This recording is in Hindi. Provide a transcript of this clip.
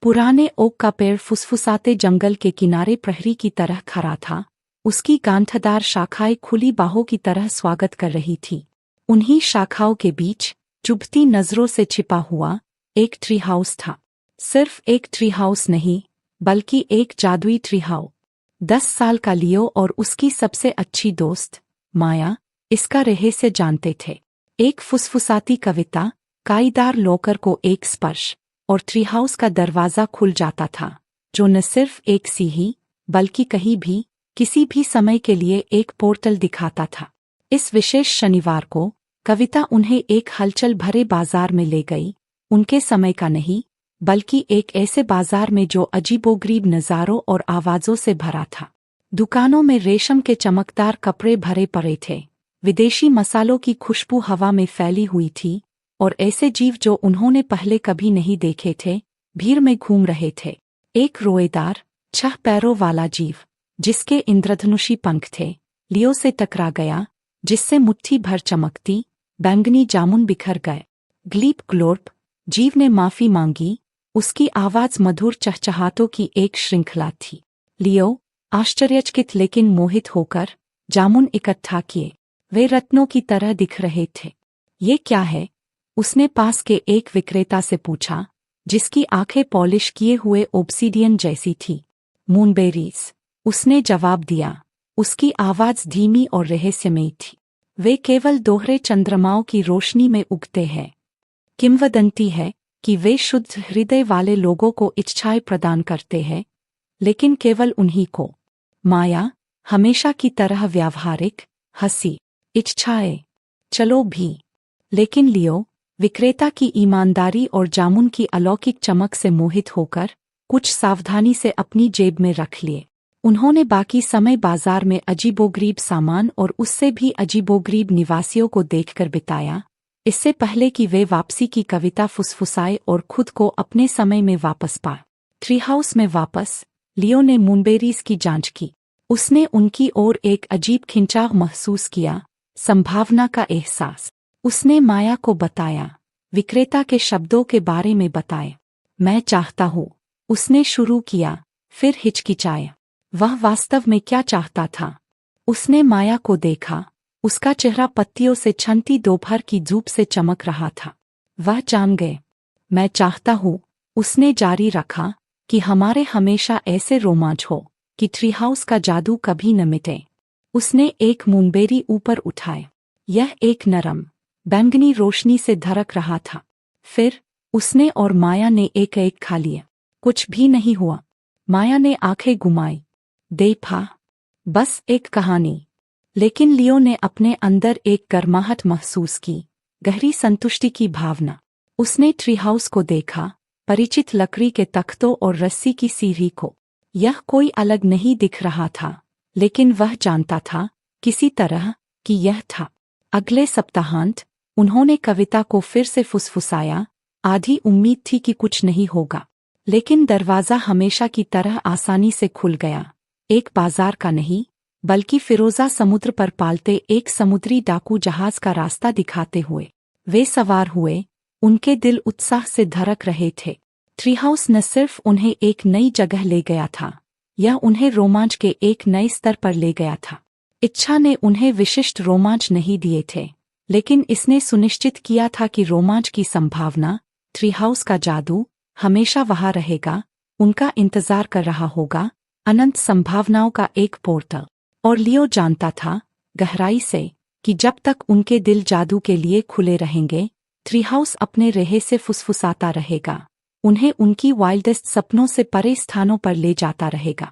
पुराने ओक का पेड़ फुसफुसाते जंगल के किनारे प्रहरी की तरह खड़ा था। उसकी गांठदार शाखाएं खुली बाहों की तरह स्वागत कर रही थी। उन्हीं शाखाओं के बीच चुभती नजरों से छिपा हुआ एक ट्री हाउस था। सिर्फ एक ट्री हाउस नहीं, बल्कि एक जादुई ट्री हाउस। 10 साल का लियो और उसकी सबसे अच्छी दोस्त माया इसका रहस्य जानते थे। एक फुसफुसाती कविता, काईदार लॉकर को एक स्पर्श और ट्री हाउस का दरवाजा खुल जाता था, जो न सिर्फ एक सीढ़ी बल्कि कहीं भी किसी भी समय के लिए एक पोर्टल दिखाता था। इस विशेष शनिवार को कविता उन्हें एक हलचल भरे बाजार में ले गई। उनके समय का नहीं, बल्कि एक ऐसे बाजार में जो अजीबोगरीब नज़ारों और आवाज़ों से भरा था। दुकानों में रेशम के चमकदार कपड़े भरे पड़े थे, विदेशी मसालों की खुशबू हवा में फैली हुई थी, और ऐसे जीव जो उन्होंने पहले कभी नहीं देखे थे भीड़ में घूम रहे थे। एक रोएदार 6 पैरों वाला जीव, जिसके इंद्रधनुषी पंख थे, लियो से टकरा गया, जिससे मुट्ठी भर चमकती बैंगनी जामुन बिखर गए। ग्लीप ग्लोर्प जीव ने माफी मांगी। उसकी आवाज मधुर चहचहाटों की एक श्रृंखला थी। लियो आश्चर्यचकित लेकिन मोहित होकर जामुन इकट्ठा किए। वे रत्नों की तरह दिख रहे थे। ये क्या है? उसने पास के एक विक्रेता से पूछा, जिसकी आंखें पॉलिश किए हुए ओब्सीडियन जैसी थी। मूनबेरीज, उसने जवाब दिया। उसकी आवाज धीमी और रहस्यमयी थी। वे केवल दोहरे चंद्रमाओं की रोशनी में उगते हैं। किंवदंती है कि वे शुद्ध हृदय वाले लोगों को इच्छाएं प्रदान करते हैं, लेकिन केवल उन्हीं को। माया हमेशा की तरह व्यावहारिक, हंसी, इच्छाएं, चलो भी। लेकिन लियो विक्रेता की ईमानदारी और जामुन की अलौकिक चमक से मोहित होकर कुछ सावधानी से अपनी जेब में रख लिए। उन्होंने बाकी समय बाजार में अजीबोगरीब सामान और उससे भी अजीबोगरीब निवासियों को देखकर बिताया, इससे पहले कि वे वापसी की कविता फुसफुसाए और खुद को अपने समय में वापस पाए। ट्री हाउस में वापस लियो ने मूनबेरीज की जांच की। उसने उनकी ओर एक अजीब खिंचाव महसूस किया, संभावना का एहसास। उसने माया को बताया, विक्रेता के शब्दों के बारे में बताए। मैं चाहता हूँ, उसने शुरू किया, फिर हिचकिचाया। वह वास्तव में क्या चाहता था? उसने माया को देखा। उसका चेहरा पत्तियों से छनती दोपहर की धूप से चमक रहा था। वह जान गए। मैं चाहता हूँ, उसने जारी रखा, कि हमारे हमेशा ऐसे रोमांच हो कि ट्री हाउस का जादू कभी न मिटे। उसने एक मूनबेरी ऊपर उठाए। यह एक नरम, बैंगनी रोशनी से धड़क रहा था। फिर उसने और माया ने एक एक खा लिया। कुछ भी नहीं हुआ। माया ने आंखें घुमाई। देखा, बस एक कहानी। लेकिन लियो ने अपने अंदर एक गर्माहट महसूस की, गहरी संतुष्टि की भावना। उसने ट्री हाउस को देखा, परिचित लकड़ी के तख्तों और रस्सी की सीढ़ी को। यह कोई अलग नहीं दिख रहा था, लेकिन वह जानता था, किसी तरह, कि यह था। अगले सप्ताहांत उन्होंने कविता को फिर से फुसफुसाया। आधी उम्मीद थी कि कुछ नहीं होगा, लेकिन दरवाज़ा हमेशा की तरह आसानी से खुल गया। एक बाजार का नहीं, बल्कि फिरोजा समुद्र पर पालते एक समुद्री डाकू जहाज का रास्ता दिखाते हुए वे सवार हुए। उनके दिल उत्साह से धड़क रहे थे। ट्री हाउस न सिर्फ उन्हें एक नई जगह ले गया था, यह उन्हें रोमांच के एक नए स्तर पर ले गया था। इच्छा ने उन्हें विशिष्ट रोमांच नहीं दिए थे, लेकिन इसने सुनिश्चित किया था कि रोमांच की संभावना, ट्री हाउस का जादू, हमेशा वहाँ रहेगा, उनका इंतजार कर रहा होगा, अनंत संभावनाओं का एक पोर्टल। और लियो जानता था, गहराई से, कि जब तक उनके दिल जादू के लिए खुले रहेंगे, ट्री हाउस अपने रहस्य से फुसफुसाता रहेगा, उन्हें उनकी वाइल्डेस्ट सपनों से परे स्थानों पर ले जाता रहेगा।